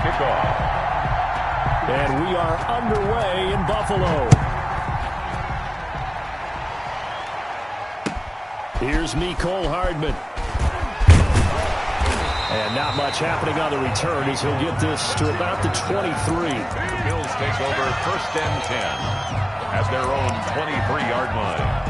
kickoff. And we are underway in Buffalo. Here's Mecole Hardman. And not much happening on the return as he'll get this to about the 23. The Bills take over 1st and 10 at their own 23-yard line.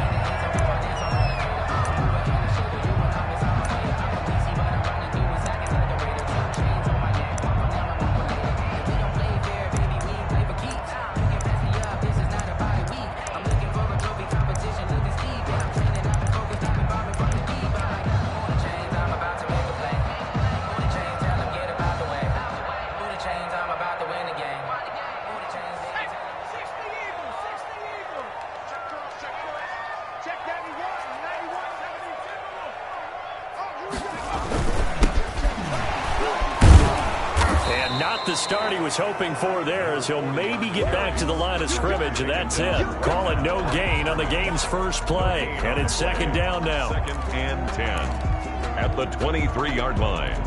The start he was hoping for there as he'll maybe get back to the line of scrimmage, and that's it. Call it no gain on the game's first play. And it's 2nd down now. 2nd and 10 at the 23-yard line.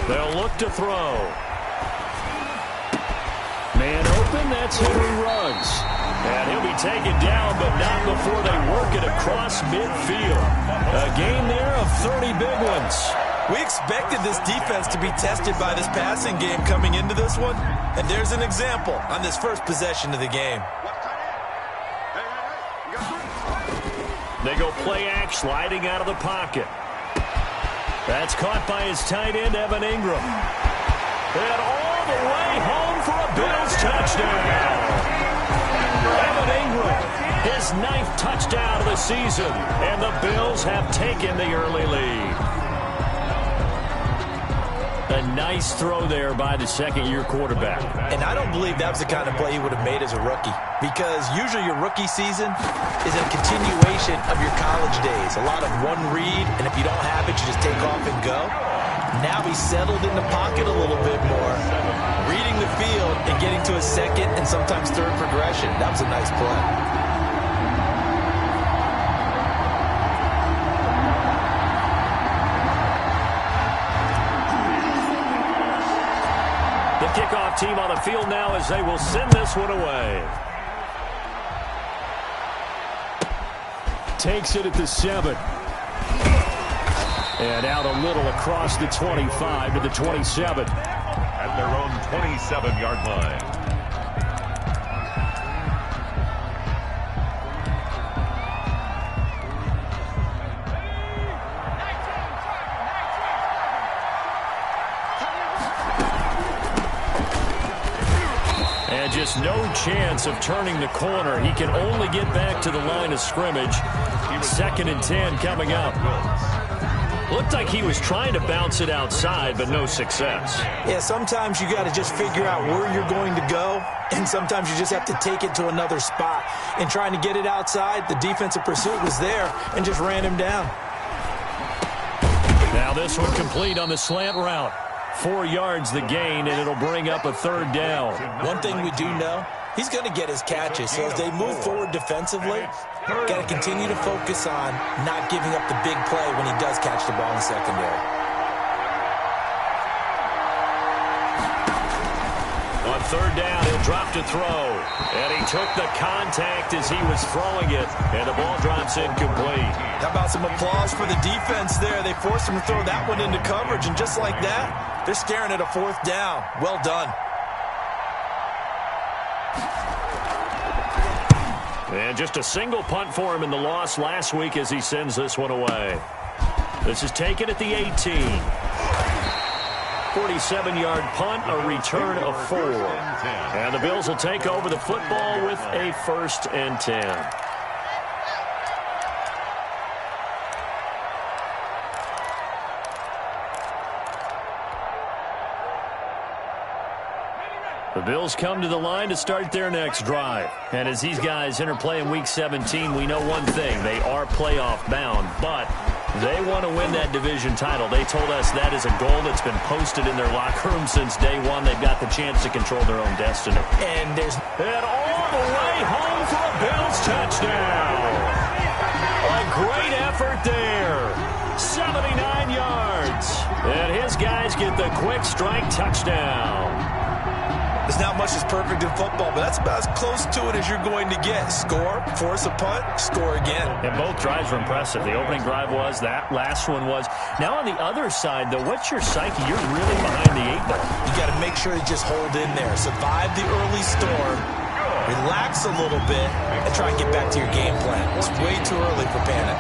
They'll look to throw. Man open, that's Henry Ruggs. And he'll be taken down, but not before they work it across midfield. A game there of 30 big ones. We expected this defense to be tested by this passing game coming into this one. And there's an example on this first possession of the game. They go play act, sliding out of the pocket. That's caught by his tight end, Evan Ingram. And all the way home for a Bills touchdown. Evan Ingram, his 9th touchdown of the season, and the Bills have taken the early lead. A nice throw there by the second-year quarterback. And I don't believe that was the kind of play he would have made as a rookie, because usually your rookie season is a continuation of your college days. A lot of one read, and if you don't have it, you just take off and go. Now he's settled in the pocket a little bit more, reading the field and getting to his 2nd and sometimes 3rd progression. That was a nice play. The kickoff team on the field now as they will send this one away. Takes it at the 7. And out a little across the 25 to the 27. At their own 27-yard line. And just no chance of turning the corner. He can only get back to the line of scrimmage. 2nd and 10 coming up. Looked like he was trying to bounce it outside, but no success. Yeah, sometimes you got to just figure out where you're going to go, and sometimes you just have to take it to another spot. And trying to get it outside, the defensive pursuit was there and just ran him down. Now this one complete on the slant route. 4 yards the gain, and it'll bring up a 3rd down. One thing we do know, he's going to get his catches. So as they move forward defensively, got to continue to focus on not giving up the big play when he does catch the ball in the secondary. On 3rd down, he'll drop to throw. And he took the contact as he was throwing it, and the ball drops incomplete. How about some applause for the defense there? They forced him to throw that one into coverage, and just like that, they're staring at a 4th down. Well done. And just a single punt for him in the loss last week as he sends this one away. This is taken at the 18. 47-yard punt, a return of 4. And the Bills will take over the football with a 1st and 10. The Bills come to the line to start their next drive. And as these guys interplay in Week 17, we know one thing. They are playoff bound, but They want to win that division title. They told us that is a goal that's been posted in their locker room since day one. They've got the chance to control their own destiny. And there's... And all the way home for a Bills touchdown. A great effort there. 79 yards. And his guys get the quick strike touchdown. There's not much that's perfect in football, but that's about as close to it as you're going to get. Score, force a punt, score again. And both drives were impressive. The opening drive was, that last one was. Now on the other side, though, what's your psyche? You're really behind the 8 ball. You got to make sure you just hold in there. Survive the early storm, relax a little bit, and try and get back to your game plan. It's way too early for panic.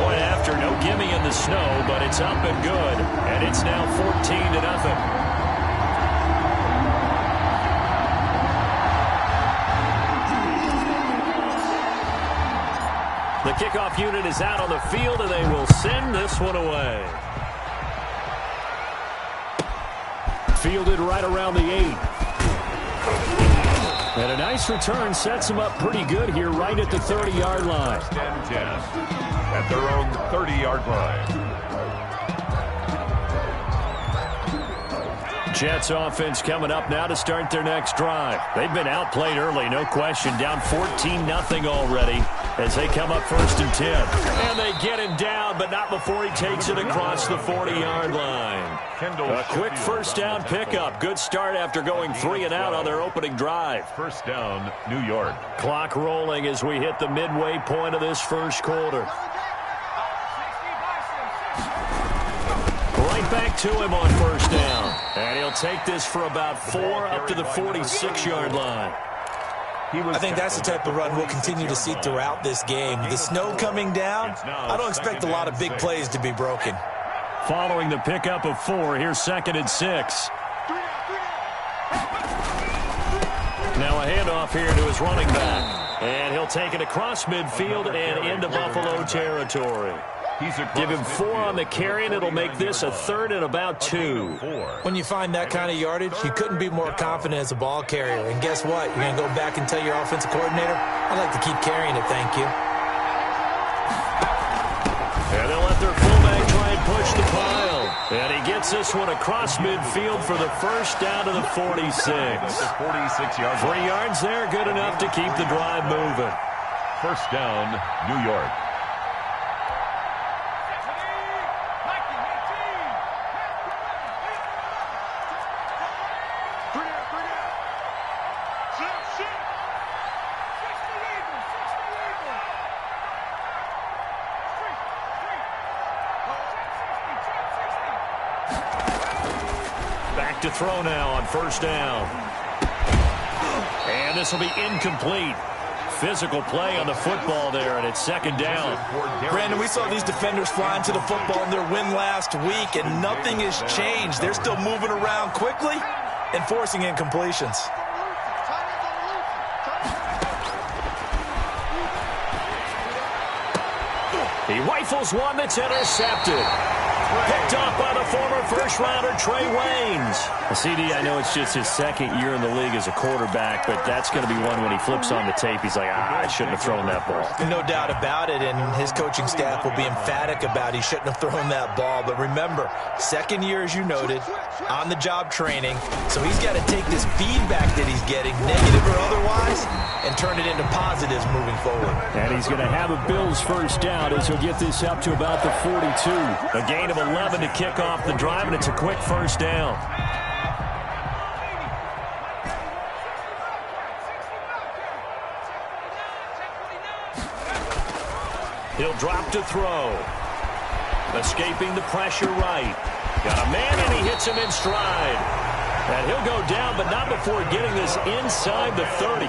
Point after, no gimme in the snow, but it's up and good. And it's now 14-0. The kickoff unit is out on the field, and they will send this one away. Fielded right around the 8. And a nice return sets them up pretty good here right at the 30-yard line. 10 at their own 30-yard line. Jets offense coming up now to start their next drive. They've been outplayed early, no question. Down 14-0 already as they come up 1st and 10. And they get him down, but not before he takes it across the 40-yard line. A quick first down pickup. Good start after going 3 and out on their opening drive. First down, New York. Clock rolling as we hit the midway point of this first quarter. Right back to him on first down. And he'll take this for about 4 up to the 46-yard line. I think that's the type of run we'll continue to see throughout this game. The snow coming down, I don't expect a lot of big plays to be broken. Following the pickup of 4, here's 2nd and 6. Now a handoff here to his running back. And he'll take it across midfield and into Buffalo territory. Give him 4 on the carry, and it'll make this a 3rd and about 2. When you find that kind of yardage, you couldn't be more confident as a ball carrier. And guess what? You're going to go back and tell your offensive coordinator, I'd like to keep carrying it, thank you. And they'll let their fullback try and push the pile. And he gets this one across midfield for the first down to the 46. 46-yard 3 yards there, good enough to keep the drive moving. First down, New York. Back to throw now on first down. And this will be incomplete. Physical play on the football there, and it's 2nd down. Brandon, we saw these defenders flying to the football in their win last week, and nothing has changed. They're still moving around quickly and forcing incompletions. He rifles one that's intercepted. Picked off by the former first-rounder Trey Waynes. CD, I know it's just his 2nd year in the league as a quarterback, but that's going to be one when he flips on the tape. He's like, I shouldn't have thrown that ball. No doubt about it, and his coaching staff will be emphatic about he shouldn't have thrown that ball. But remember, 2nd year, as you noted, on-the-job training, so he's got to take this feedback that he's getting, negative or otherwise, and turn it into positives moving forward. And he's going to have a Bills first down as he'll get this up to about the 42. A gain of 11 to kick off the drive, and it's a quick first down. He'll drop to throw. Escaping the pressure right. Got a man, and he hits him in stride. And he'll go down, but not before getting this inside the 30.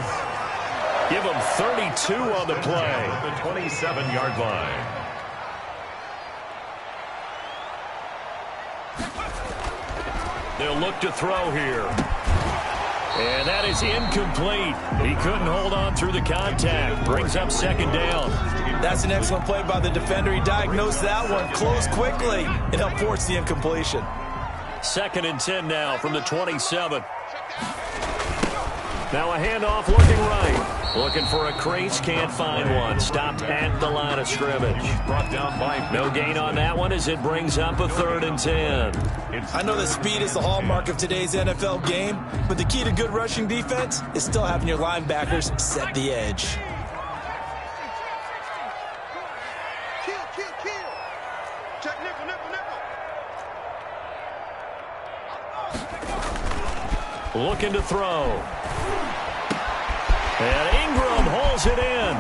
Give him 32 on the play. The 27-yard line. They'll look to throw here. And that is incomplete. He couldn't hold on through the contact. Brings up 2nd down. That's an excellent play by the defender. He diagnosed that one, closed quickly, and helped force the incompletion. 2nd and 10 now from the 27. Now a handoff looking right. Looking for a crease, can't find one. Stopped at the line of scrimmage. Brought down by no gain on that one as it brings up a 3rd and 10. I know that speed is the hallmark of today's NFL game, but the key to good rushing defense is still having your linebackers set the edge. Check nickel. Looking to throw. And Ingram holds it in.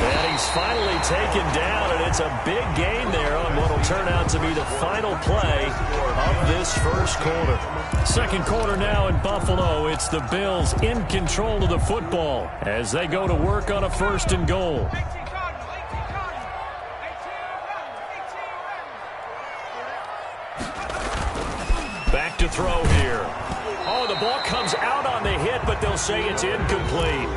And he's finally taken down, and it's a big gain there on what will turn out to be the final play of this first quarter. Second quarter now in Buffalo. It's the Bills in control of the football as they go to work on a 1st and goal. Back to throw here. Oh, the ball comes out on the hit, but they'll say it's incomplete.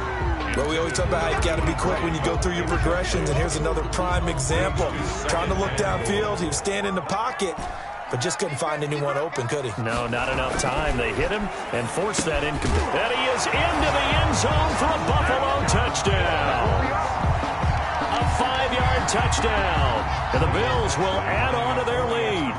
But we always talk about how you got to be quick when you go through your progressions, and here's another prime example. Trying to look downfield, he was standing in the pocket, but just couldn't find anyone open, could he? No, not enough time. They hit him and forced that incomplete. And he is into the end zone for a Buffalo touchdown. A 5-yard touchdown. And the Bills will add on to their lead.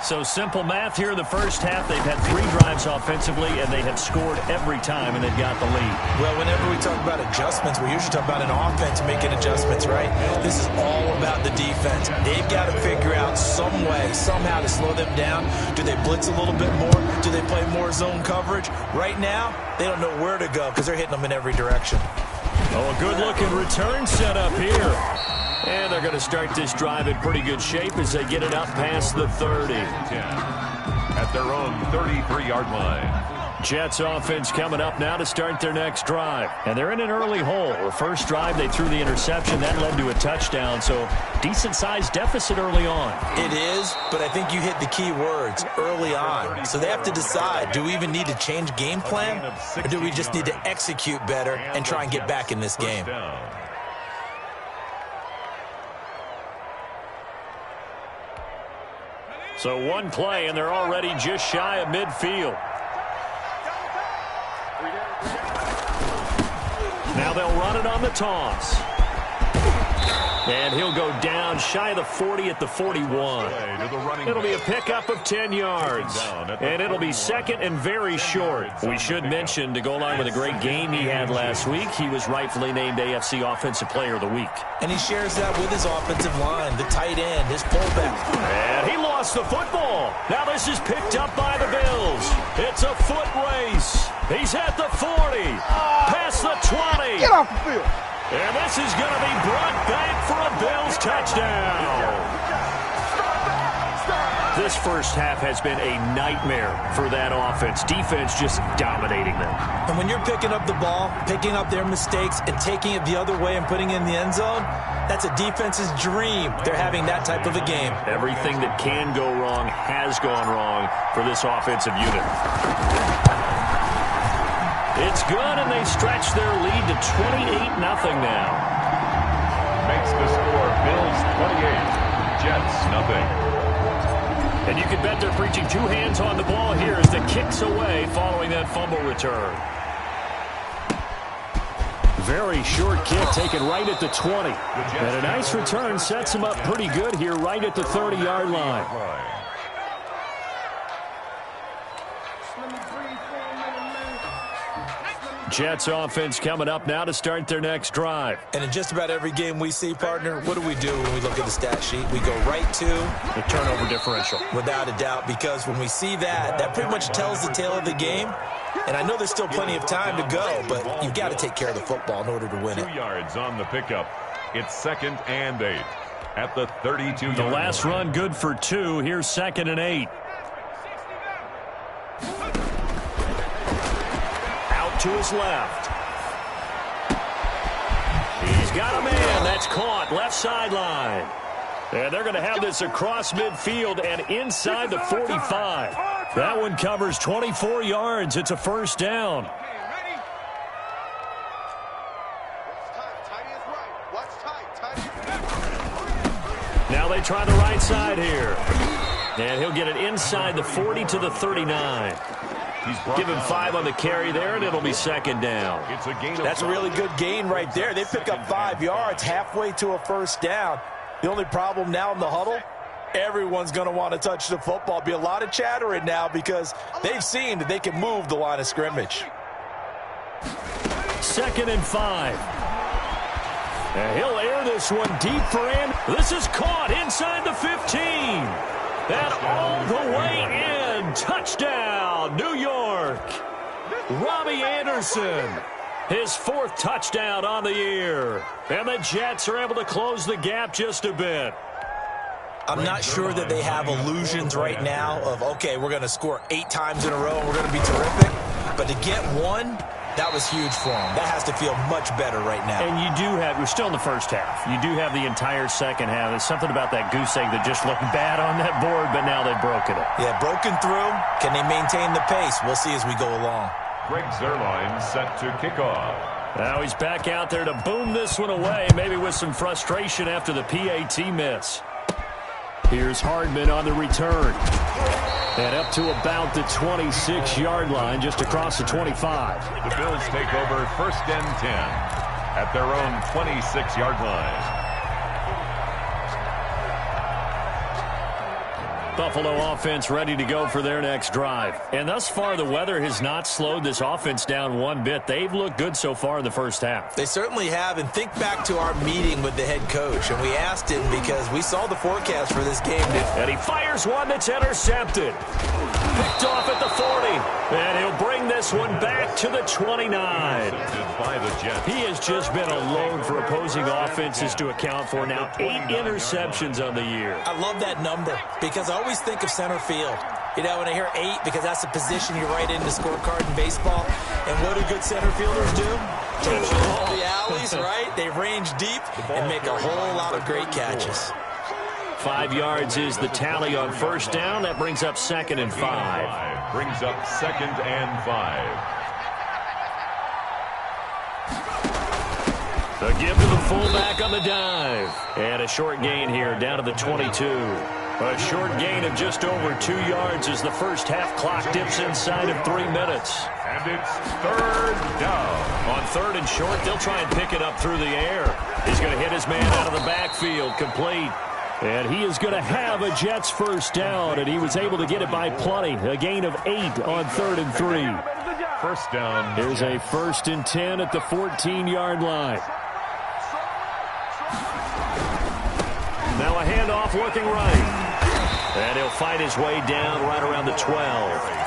So simple math here in the first half. They've had 3 drives offensively, and they have scored every time, and they've got the lead. Well, whenever we talk about adjustments, we usually talk about an offense making adjustments, right? This is all about the defense. They've got to figure out some way, somehow to slow them down. Do they blitz a little bit more? Do they play more zone coverage? Right now, they don't know where to go because they're hitting them in every direction. Oh, a good-looking return set up here. And they're going to start this drive in pretty good shape as they get it up past the 30. at their own 33-yard line. Jets offense coming up now to start their next drive. And they're in an early hole. The first drive, they threw the interception. That led to a touchdown, so decent-sized deficit early on. It is, but I think you hit the key words, early on. So they have to decide, do we even need to change game plan, or do we just need to execute better and try and get back in this game? So one play, and they're already just shy of midfield. Now they'll run it on the toss. And he'll go down shy of the 40 at the 41. It'll be a pickup of 10 yards. And it'll be second and very short. We should mention, to go along with a great game he had last week, he was rightfully named AFC Offensive Player of the Week. And he shares that with his offensive line, the tight end, his fullback. And he lost the football. Now this is picked up by the Bills. It's a foot race. He's at the 40, past the 20. Get off the field. And this is going to be brought back for a Bills touchdown. This first half has been a nightmare for that offense. Defense just dominating them. And when you're picking up the ball, picking up their mistakes, and taking it the other way and putting it in the end zone, that's a defense's dream. They're having that type of a game. Everything that can go wrong has gone wrong for this offensive unit. It's good, and they stretch their lead to 28-0 now. Makes the score Bills 28, Jets nothing. And you can bet they're preaching two hands on the ball here as the kick's away following that fumble return. Very short kick taken right at the 20. And a nice return sets him up pretty good here right at the 30-yard line. Jets offense coming up now to start their next drive. And in just about every game we see, partner, what do we do when we look at the stat sheet? We go right to the turnover differential. Without a doubt, because when we see that, that pretty much tells the tale of the game. And I know there's still plenty of time to go, but you've got to take care of the football in order to win it. 2 yards on the pickup. It's 2nd and 8 at the 32-yard line. The last run good for 2. Here's 2nd and 8. To his left. He's got a man. That's caught. Left sideline. And they're going to have this across midfield and inside the 45. That one covers 24 yards. It's a first down. Now they try the right side here. And he'll get it inside the 40 to the 39. Give him 5 on the carry there, and it'll be second down. It's a gain. That's a really good gain right there. They pick up 5 yards halfway to a first down. The only problem now in the huddle, everyone's going to want to touch the football. Be a lot of chattering now because they've seen that they can move the line of scrimmage. Second and 5. And he'll air this one deep for him. This is caught inside the 15. And all the way in. Touchdown, New York. Robbie Anderson. His 4th touchdown on the year. And the Jets are able to close the gap just a bit. I'm not sure that they have illusions right now of, okay, we're going to score 8 times in a row and we're going to be terrific. But to get one, that was huge for them. That has to feel much better right now. And you do have, we're still in the first half. You do have the entire second half. There's something about that goose egg that just looked bad on that board, but now they've broken it. Yeah, broken through. Can they maintain the pace? We'll see as we go along. Greg Zuerlein set to kick off. Now he's back out there to boom this one away, maybe with some frustration after the PAT miss. Here's Hardman on the return. And up to about the 26-yard line, just across the 25. The Bills take over first and 10 at their own 26-yard line. Buffalo offense ready to go for their next drive. And thus far, the weather has not slowed this offense down one bit. They've looked good so far in the first half. They certainly have. And think back to our meeting with the head coach. And we asked him because we saw the forecast for this game. And he fires one that's intercepted. Picked off at the 40. And he'll bring this one back to the 29. By the Jets. He has just been a load for opposing offenses to account for. Now 8 interceptions on the year. I love that number because I always think of center field. You know, when I hear 8, because that's the position you write in the scorecard in baseball. And what do good center fielders do? Touch all the alleys, right? They range deep and make a whole lot of great catches. 5 yards is the tally on first down. That brings up second and 5. Brings up second and 5. The give to the fullback on the dive. And a short gain here down to the 22. A short gain of just over 2 yards as the first half clock dips inside of 3 minutes. And it's third down. On third and short, they'll try and pick it up through the air. He's going to hit his man out of the backfield, complete. And he is going to have a Jets first down, and he was able to get it by plenty. A gain of 8 on 3rd and 3. First down. Here's a 1st and 10 at the 14-yard line. Now a handoff looking right. And he'll fight his way down right around the 12.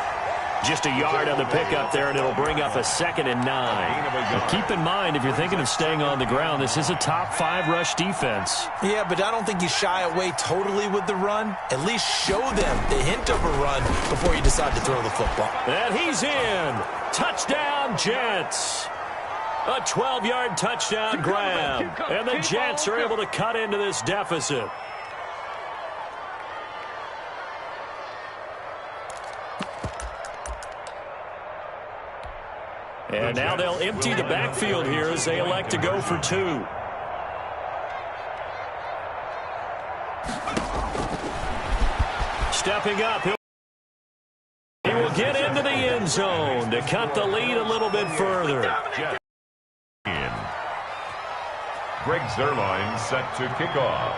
Just a yard on the pickup there, and it'll bring up a 2nd and 9. But keep in mind, if you're thinking of staying on the ground, this is a top 5 rush defense. Yeah, but I don't think you shy away totally with the run. At least show them the hint of a run before you decide to throw the football. And he's in. Touchdown, Jets. A 12-yard touchdown grab. And the Jets are able to cut into this deficit. And now they'll empty the backfield here as they elect to go for 2. Stepping up, he will get into the end zone to cut the lead a little bit further. Greg Zuerlein set to kick off.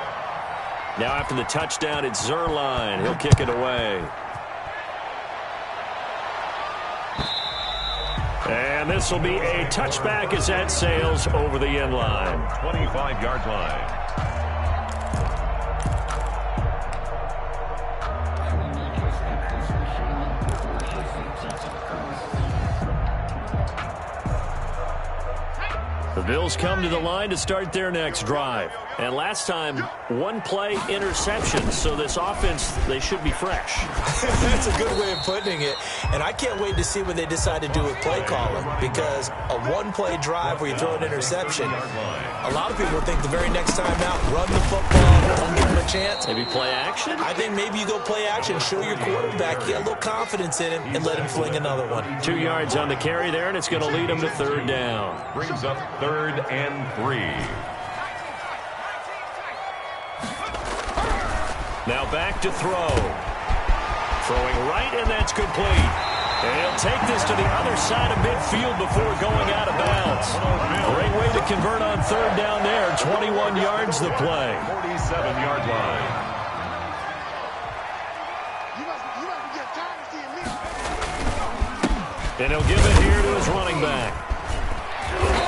Now after the touchdown, it's Zuerlein. He'll kick it away. And this will be a touchback as that sails over the end line. 25-yard line. The Bills come to the line to start their next drive. And last time, 1-play interception. So this offense, they should be fresh. That's a good way of putting it. And I can't wait to see what they decide to do with play calling. Because a 1-play drive where you throw an interception, a lot of people think the very next time out, run the football, don't give them a chance. Maybe play action? I think maybe you go play action, show your quarterback, get a little confidence in him, and let him fling another one. 2 yards on the carry there, and it's going to lead him to 3rd down. Brings up 3rd and 3. Now back to throw. Throwing right, and that's complete. He'll take this to the other side of midfield before going out of bounds. Great way to convert on third down there. 21 yards the play. 47-yard line. And he'll give it here to his running back.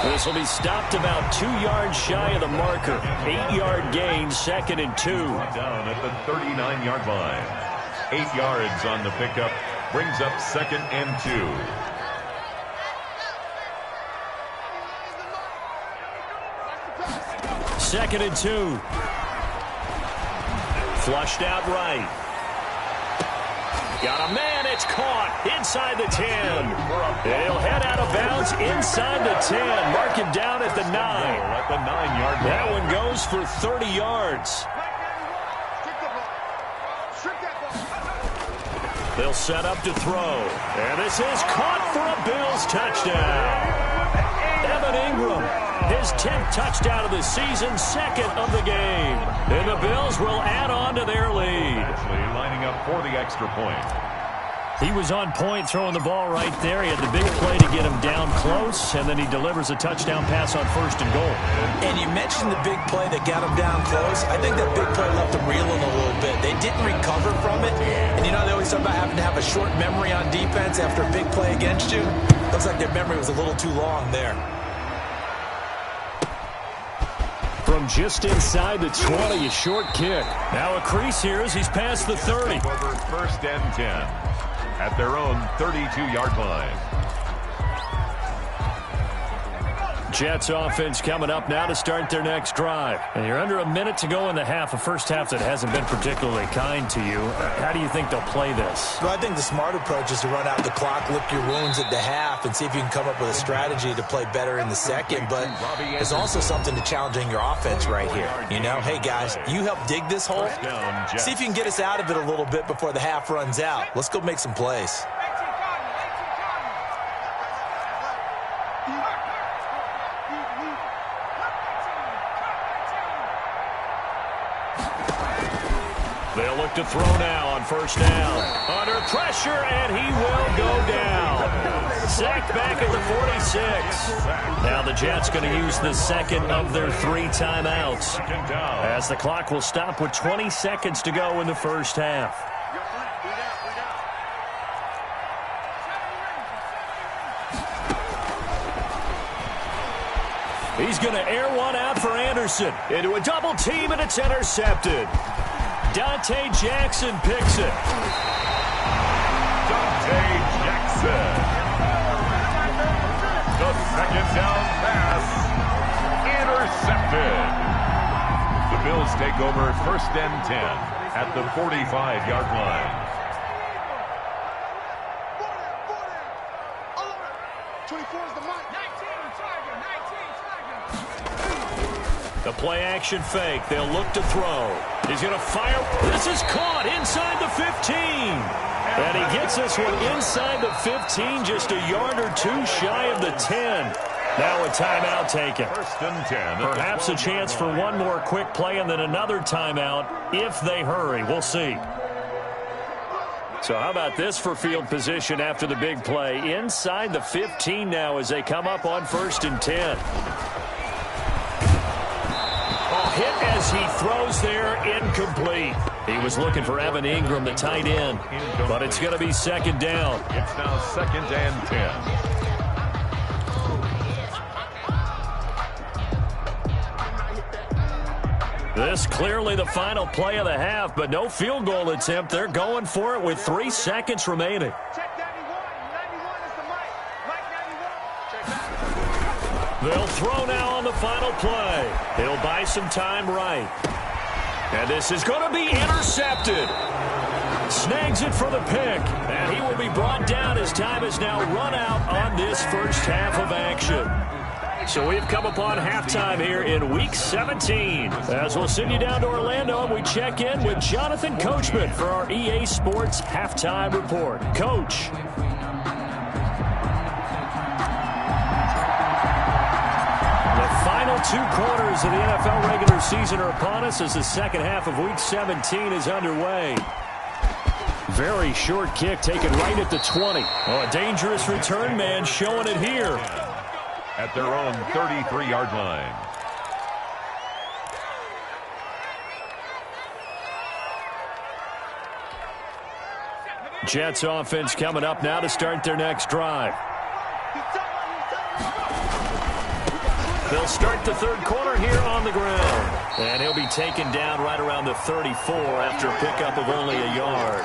This will be stopped about 2 yards shy of the marker. 8-yard gain, 2nd and 2. Down at the 39-yard line. 8 yards on the pickup. Brings up 2nd and 2. Second and 2. Flushed out right. Got a man, it's caught inside the 10. He'll head out of bounds inside the 10. Mark him down at the 9. At the 9-yard line. That one goes for 30 yards. They'll set up to throw. And this is caught for a Bills touchdown. Evan Ingram, his 10th touchdown of the season, 2nd of the game. And the Bills will add on to their lead. Actually lining up for the extra point. He was on point throwing the ball right there. He had the big play to get him down close, and then he delivers a touchdown pass on 1st and goal. And you mentioned the big play that got him down close. I think that big play left him reeling a little bit. They didn't recover from it. And you know, they always talk about having to have a short memory on defense after a big play against you. Looks like their memory was a little too long there. From just inside the 20, a short kick. Now a crease here as he's past the 30. Over 1st and 10 at their own 32-yard line. Jets offense coming up now to start their next drive. And you're under a minute to go in the half, a first half that hasn't been particularly kind to you. How do you think they'll play this? Well, I think the smart approach is to run out the clock, lick your wounds at the half, and see if you can come up with a strategy to play better in the second. But there's also something to challenging your offense right here. You know, hey, guys, you help dig this hole. See if you can get us out of it a little bit before the half runs out. Let's go make some plays. They'll look to throw now on 1st down. Under pressure, and he will go down. Sacked back at the 46. Now the Jets going to use the 2nd of their 3 timeouts, as the clock will stop with 20 seconds to go in the first half. He's going to air one out for Anderson. Into a double team, and it's intercepted. Dante Jackson picks it. Dante Jackson. The 2nd down pass. Intercepted. The Bills take over 1st and 10 at the 45-yard line. 24 is the mic. 19 Tiger. The play-action fake. They'll look to throw. He's going to fire. This is caught inside the 15. And he gets this one inside the 15, just a yard or 2 shy of the 10. Now a timeout taken. 1st and 10. Perhaps a chance for one more quick play and then another timeout if they hurry. We'll see. So how about this for field position after the big play? Inside the 15 now as they come up on 1st and 10. Hit as he throws there, incomplete. He was looking for Evan Ingram, the tight end, but it's going to be 2nd down. It's now 2nd and 10. This clearly the final play of the half, but no field goal attempt. They're going for it with 3 seconds remaining. They'll throw now on the final play. He'll buy some time right. And this is going to be intercepted. Snags it for the pick. And he will be brought down as time is now run out on this first half of action. So we've come upon halftime here in Week 17. As we'll send you down to Orlando, and we check in with Jonathan Coachman for our EA Sports Halftime Report. Coach. Final 2 quarters of the NFL regular season are upon us as the second half of Week 17 is underway. very short kick taken right at the 20. Oh, a dangerous return man showing it here. At their own 33-yard line. Jets offense coming up now to start their next drive. They'll start the third quarter here on the ground. And he'll be taken down right around the 34 after a pickup of only a yard.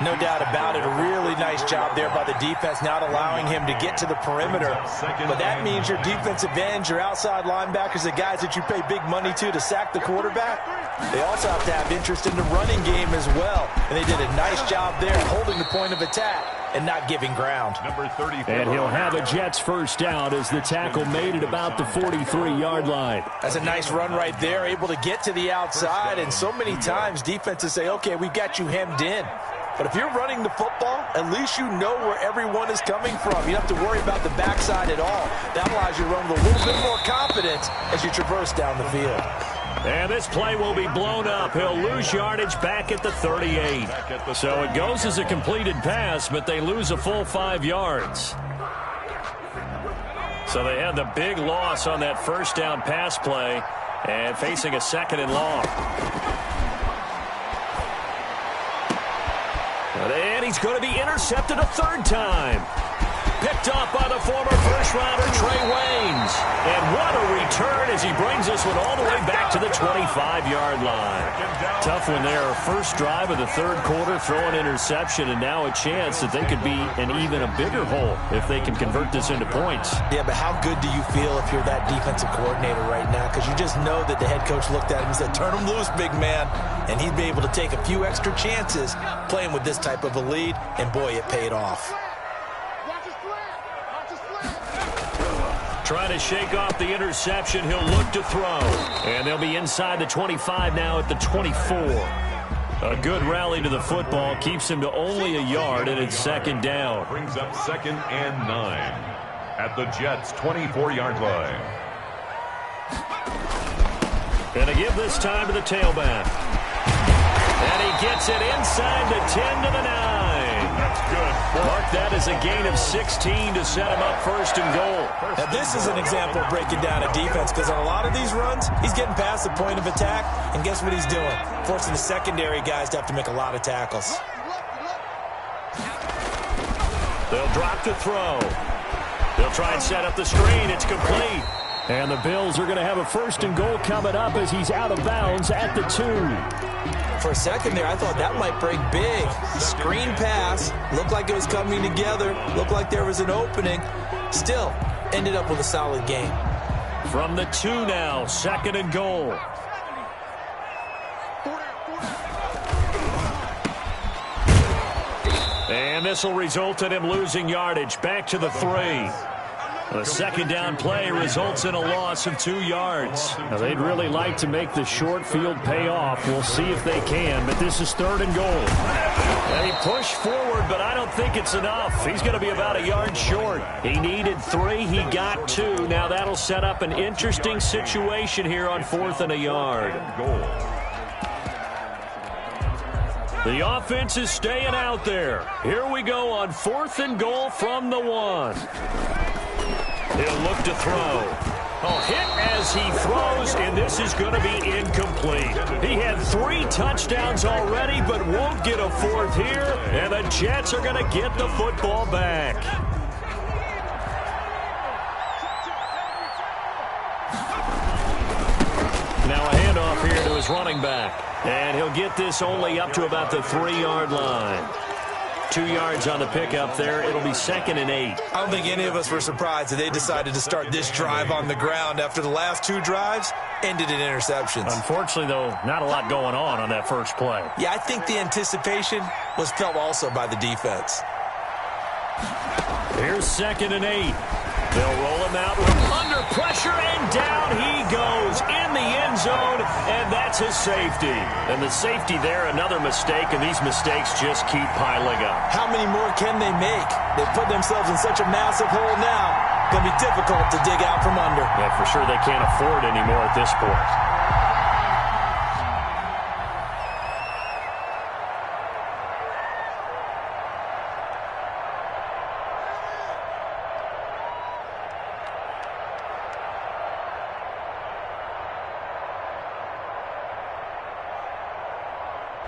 No doubt about it. A really nice job there by the defense, not allowing him to get to the perimeter. But that means your defensive ends, your outside linebackers, the guys that you pay big money to sack the quarterback, they also have to have interest in the running game as well. And they did a nice job there holding the point of attack and not giving ground. Number 34. And he'll have a Jets first down as the tackle made it about the 43-yard line. That's a nice run right there, able to get to the outside. And so many times defenses say, okay, we've got you hemmed in. But if you're running the football, at least you know where everyone is coming from. You don't have to worry about the backside at all. That allows you to run with a little bit more confidence as you traverse down the field. And this play will be blown up. He'll lose yardage back at the 38. So it goes as a completed pass, but they lose a full 5 yards. So they had the big loss on that first down pass play and facing a 2nd and long. And he's going to be intercepted a 3rd time. Picked off by the former first-rounder Trey Waynes. And what a return as he brings this one all the way back to the 25-yard line. Tough one there. First drive of the 3rd quarter, throw an interception, and now a chance that they could be in even a bigger hole if they can convert this into points. Yeah, but how good do you feel if you're that defensive coordinator right now? Because you just know that the head coach looked at him and said, turn him loose, big man. And he'd be able to take a few extra chances playing with this type of a lead, and boy, it paid off. Trying to shake off the interception. He'll look to throw. And they'll be inside the 25 now at the 24. A good rally to the football. Keeps him to only a yard, and it's 2nd down. Brings up 2nd and 9 at the Jets' 24-yard line. Gonna give this time to the tailback. And he gets it inside the 10 to the 9. That's good. Mark that as a gain of 16 to set him up 1st and goal. Now, this is an example of breaking down a defense, because on a lot of these runs, he's getting past the point of attack, and guess what he's doing? Forcing the secondary guys to have to make a lot of tackles. They'll drop to throw. They'll try and set up the screen. It's complete. And the Bills are going to have a 1st and goal coming up as he's out of bounds at the 2. For a second there, I thought that might break big. Screen pass. Looked like it was coming together. Looked like there was an opening. Still, ended up with a solid game. From the 2 now, 2nd and goal. And this will result in him losing yardage. Back to the 3. The 2nd down play results in a loss of 2 yards. Now, they'd really like to make the short field pay off. We'll see if they can, but this is 3rd and goal. And he pushed forward, but I don't think it's enough. He's going to be about a yard short. He needed 3. He got 2. Now that'll set up an interesting situation here on 4th and a yard. The offense is staying out there. Here we go on 4th and goal from the 1. He'll look to throw. Oh, hit as he throws, and this is going to be incomplete. He had 3 touchdowns already, but won't get a 4th here, and the Jets are going to get the football back. Now a handoff here to his running back, and he'll get this only up to about the 3-yard line. 2 yards on the pickup there. It'll be 2nd and 8. I don't think any of us were surprised that they decided to start this drive on the ground after the last 2 drives ended in interceptions. Unfortunately, though, not a lot going on that first play. Yeah, I think the anticipation was felt also by the defense. Here's 2nd and 8. They'll roll him out under pressure, and down he goes in the end zone, and that's his safety. And the safety there, another mistake, and these mistakes just keep piling up. How many more can they make? They've put themselves in such a massive hole now. Going to be difficult to dig out from under. Yeah, for sure they can't afford anymore at this point.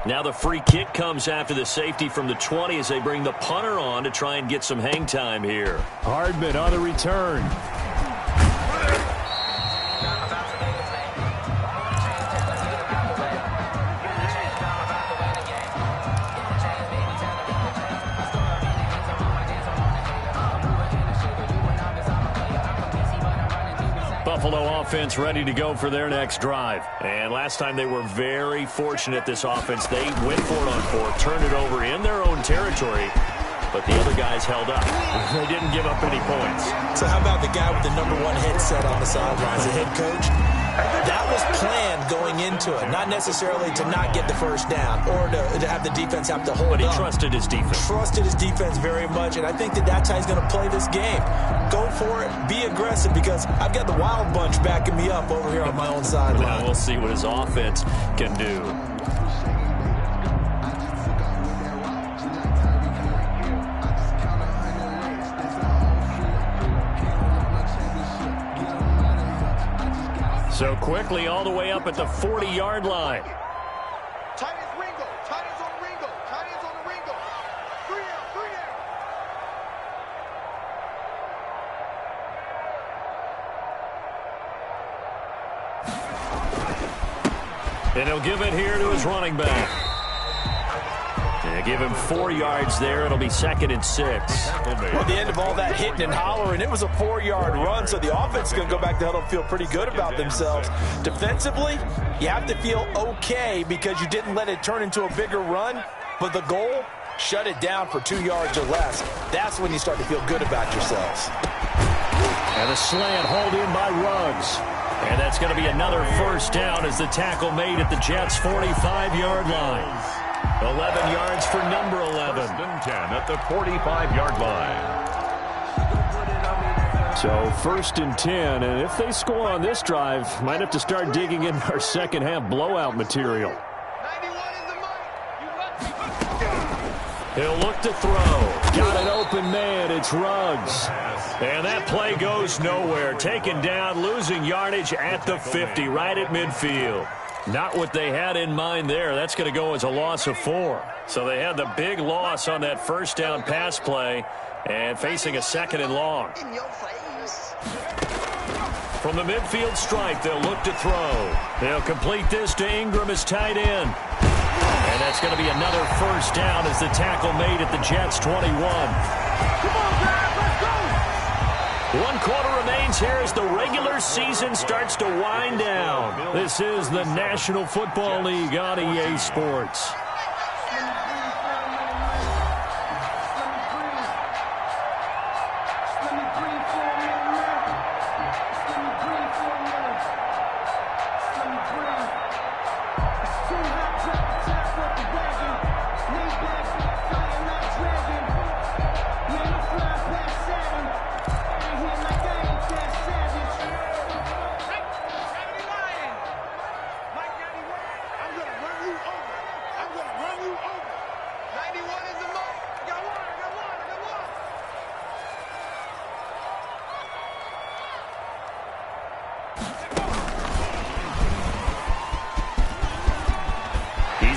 Now the free kick comes after the safety from the 20 as they bring the punter on to try and get some hang time here. Hardman on the return. Buffalo offense ready to go for their next drive. And last time they were very fortunate, this offense. They went for it on fourth, turned it over in their own territory, but the other guys held up. They didn't give up any points. So how about the guy with the #1 headset on the sidelines, the head coach? That was planned going into it, not necessarily to not get the first down or to have the defense have to hold But he up. trusted his defense. Trusted his defense very much, and I think that's how he's going to play this game. Go for it, be aggressive, because I've got the wild bunch backing me up over here on my own sideline. Now we'll see what his offense can do. So quickly all the way up at the 40-yard line. Tight ends Ringo. Tight ends on Ringo. Tight ends on the Ringo. 3 out. 3 out. And he'll give it here to his running back. They give him 4 yards there. It'll be 2nd and 6. Well, at the end of all that hitting and hollering, it was a 4-yard run, so the offense is going to go back to huddle and feel pretty good about themselves. Defensively, you have to feel okay because you didn't let it turn into a bigger run, but the goal, shut it down for 2 yards or less. That's when you start to feel good about yourselves. And a slant hauled in by Ruggs. And that's going to be another first down as the tackle made at the Jets' 45-yard line. 11 yards for number 11. 1st and 10 at the 45-yard line. So 1st and 10, and if they score on this drive, might have to start digging in our second half blowout material. 91 in the mic. He'll look to throw. Got an open man. It's Ruggs. And that play goes nowhere. Taken down, losing yardage at the 50, right at midfield. Not what they had in mind there. That's going to go as a loss of 4. So they had the big loss on that first down pass play and facing a 2nd and long. In your face. From the midfield stripe, they'll look to throw. They'll complete this to Ingram as tight end. And that's going to be another first down as the tackle made at the Jets' 21. Come on, guys, let's go. 1 quarter remains here as the regular season starts to wind down. This is the National Football League on EA Sports.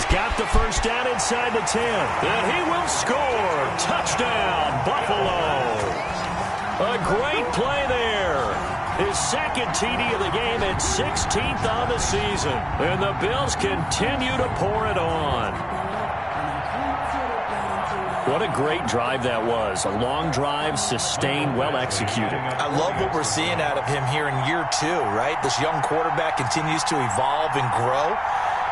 Got the first down inside the 10. And he will score. Touchdown, Buffalo. A great play there. His 2nd TD of the game and 16th on the season. And the Bills continue to pour it on. What a great drive that was. A long drive, sustained, well executed. I love what we're seeing out of him here in year 2, right? This young quarterback continues to evolve and grow.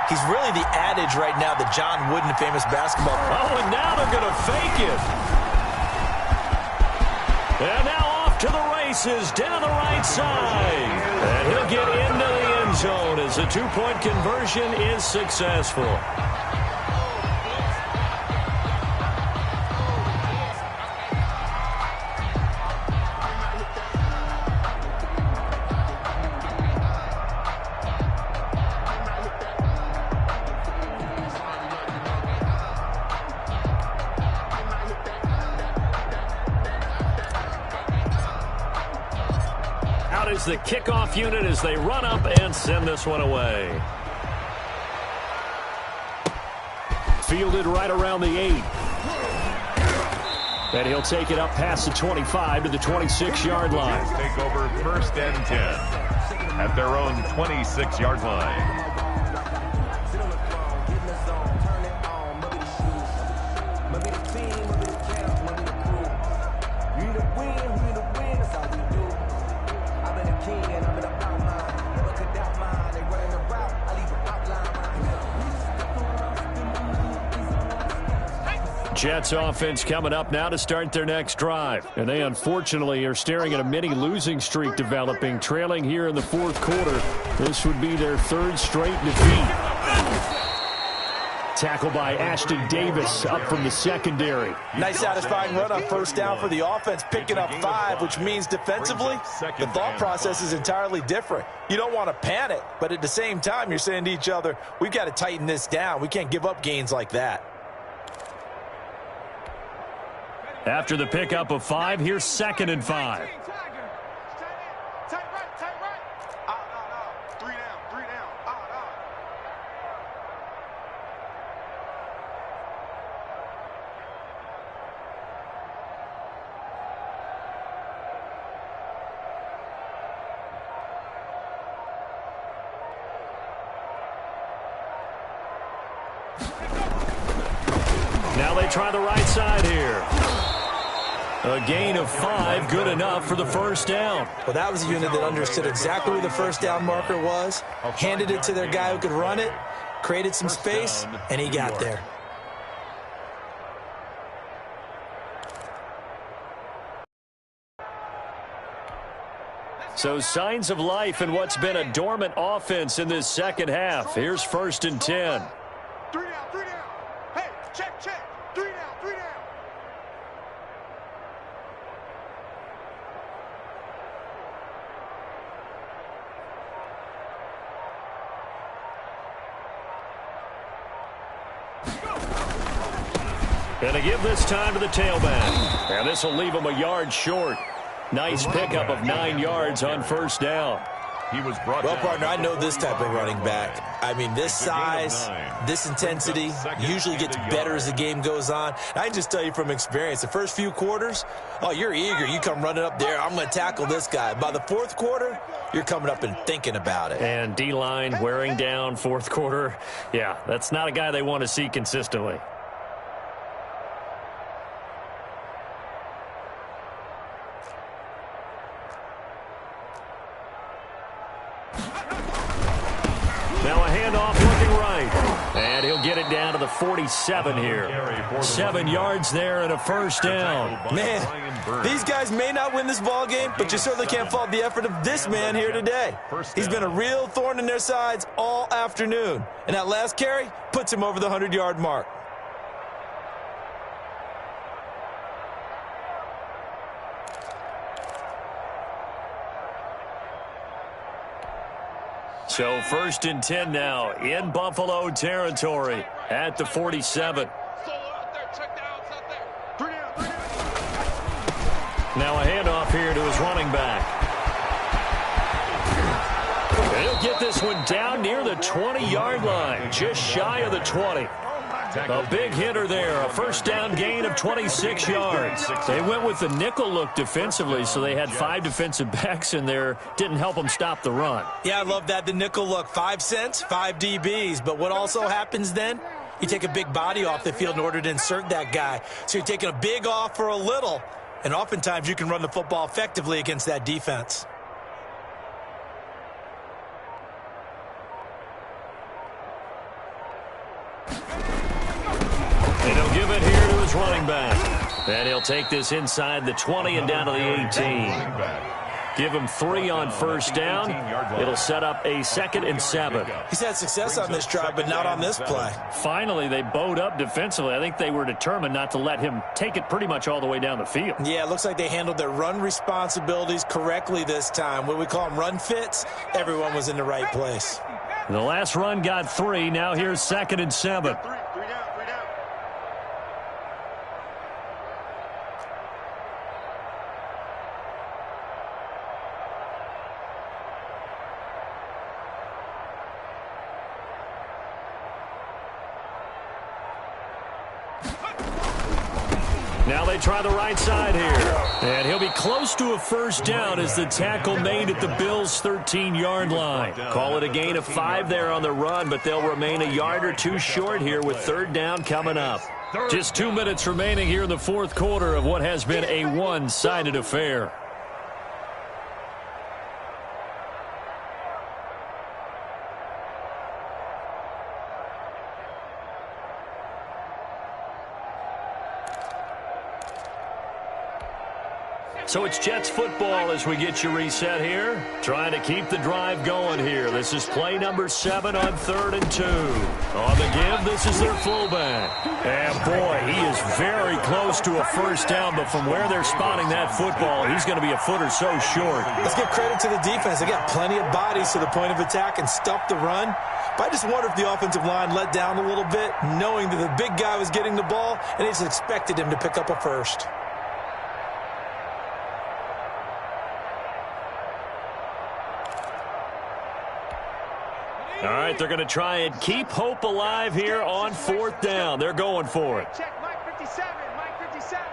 He's really the adage right now that John Wooden, the famous basketball player. Oh, and now they're going to fake it. And now off to the races down the right side. And he'll get into the end zone as the 2-point conversion is successful. The kickoff unit as they run up and send this one away. fielded right around the 8. And he'll take it up past the 25 to the 26-yard line. Take over 1st and 10 at their own 26-yard line. Jets offense coming up now to start their next drive. And they unfortunately are staring at a mini losing streak developing, trailing here in the 4th quarter. This would be their 3rd straight defeat. Tackle by Ashton Davis up from the secondary. Nice satisfying run on 1st down for the offense, picking up 5, which means defensively, the thought process is entirely different. You don't want to panic, but at the same time, you're saying to each other, we've got to tighten this down. We can't give up gains like that. After the pickup of 5, here's 2nd and 5. Tight right, tight right. Out. 3 down. Out. Now they try the right side here. A gain of 5, good enough for the 1st down. Well, that was a unit that understood exactly where the 1st down marker was, handed it to their guy who could run it, created some space, and he got there. So signs of life in what's been a dormant offense in this 2nd half. Here's 1st and 10. 3 down. Hey, check. 3 down. Gonna give this time to the tailback. And this will leave him a yard short. Nice pickup of 9 yards on 1st down. He was brought Well, down. partner, I know this type of running back. I mean, this size, this intensity usually gets better as the game goes on. I can just tell you from experience, the first few quarters, oh, you're eager. You come running up there, I'm going to tackle this guy. By the 4th quarter, you're coming up and thinking about it. And D-line wearing down 4th quarter. Yeah, that's not a guy they want to see consistently. Now a handoff looking right. And he'll get it down to the 47 here. 7 yards there and a 1st down. Man, these guys may not win this ball game, but you certainly can't fault the effort of this man here today. He's been a real thorn in their sides all afternoon. And that last carry puts him over the 100-yard mark. So 1st and 10 now in Buffalo territory at the 47. Now a handoff here to his running back. And he'll get this one down near the 20-yard line, just shy of the 20. A big hitter there, a 1st down gain of 26 yards. They went with the nickel look defensively, so they had 5 defensive backs in there. Didn't help them stop the run. Yeah, I love that, the nickel look. 5 cents, 5 DBs. But what also happens then? You take a big body off the field in order to insert that guy. So you're taking a big off for a little, and oftentimes you can run the football effectively against that defense. And he'll give it here to his running back. And he'll take this inside the 20 and down to the 18. Give him 3 on 1st down. It'll set up a 2nd and 7. He's had success on this drive, but not on this play. Finally, they bowed up defensively. I think they were determined not to let him take it pretty much all the way down the field. Yeah, it looks like they handled their run responsibilities correctly this time. What we call them run fits, everyone was in the right place. The last run got 3. Now here's 2nd and 7. Now they try the right side here. And he'll be close to a first down as the tackle made at the Bills' 13-yard line. Call it a gain of 5 there on the run, but they'll remain a yard or two short here with third down coming up. Just 2 minutes remaining here in the fourth quarter of what has been a one-sided affair. So it's Jets football as we get you reset here. Trying to keep the drive going here. This is play number 7 on 3rd and 2. On the give, this is their fullback. And boy, he is very close to a first down, but from where they're spotting that football, he's going to be a foot or so short. Let's give credit to the defense. They got plenty of bodies to the point of attack and stuff the run. But I just wonder if the offensive line let down a little bit, knowing that the big guy was getting the ball, and they just expected him to pick up a first. All right, they're going to try and keep hope alive here on 4th down. They're going for it. Check Mike 57, Mike 57.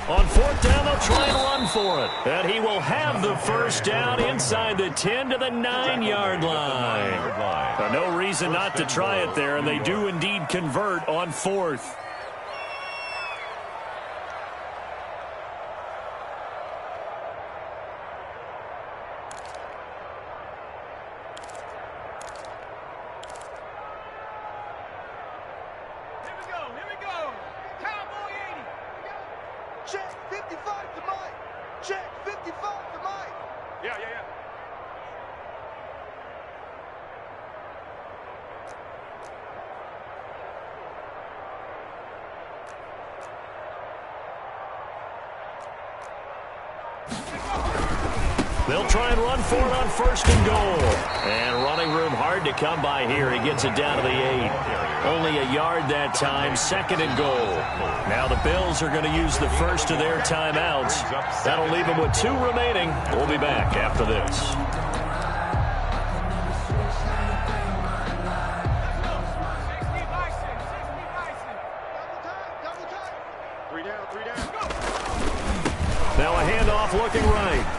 On 4th down, they'll try and run for it. And he will have the first down inside the 10 to the 9-yard line. No reason not to try it there, and they do indeed convert on 4th. Check 55 to Mike. Check 55 to Mike. Yeah. They'll try and run for it on 1st and goal. And running room hard to come by here. He gets it down to the 8. Only a yard that time, 2nd and goal. Now the Bills are going to use the first of their timeouts. That'll leave them with 2 remaining. We'll be back after this. Now a handoff looking right.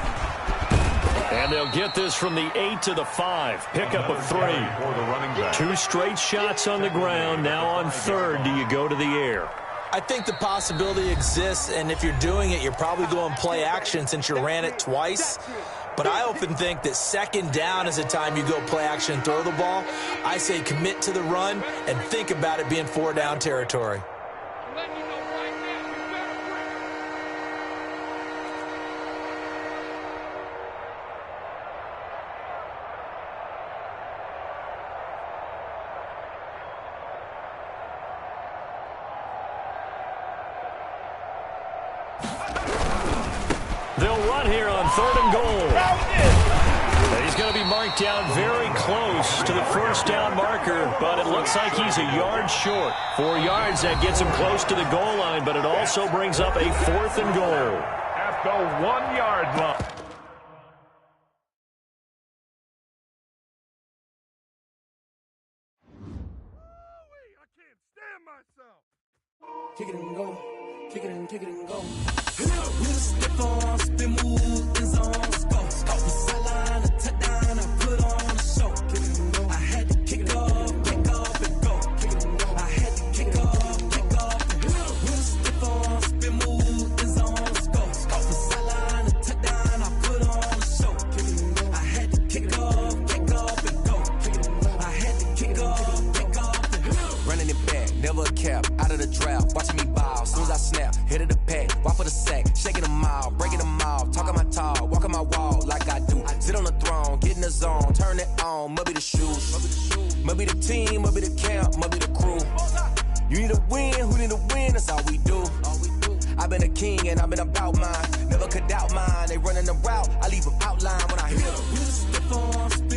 And they'll get this from the 8 to the 5. Pickup of 3. 2 straight shots on the ground. Now on 3rd, do you go to the air? I think the possibility exists, and if you're doing it, you're probably going play action since you ran it twice. But I often think that 2nd down is the time you go play action and throw the ball. I say commit to the run and think about it being 4-down territory. They'll run here on 3rd and goal. He's going to be marked down very close to the first down marker, but it looks like he's a yard short. 4 yards, that gets him close to the goal line, but it also brings up a 4th and goal. At the 1-yard line. Kick it and go. Kick it and go. With a stiff arm, spin move, in zone, scope. The sideline, a touchdown, I put on a show. Kick it and go. I had to kick off and go. Kick it and go. I had to kick off and go. With a stiff arm, spin move, in zone, scope. The sideline, a touchdown, I put on a show. Kick it and go. I had to kick off and go. Kick it and go. I had to kick off and go. Running it back, never a cap, out of the draft, watching me ball. Soon as I snap, hit of the pack, walk for the sack, shaking them out, breaking them out, talking my talk, walking my wall like I do. Sit on the throne, get in the zone, turn it on, maybe the shoes, maybe the team, maybe the camp, maybe the crew. You need to win, who need to win, that's all we do. I've been a king and I've been about mine, never could doubt mine. They running the route, I leave them outline when I hit them.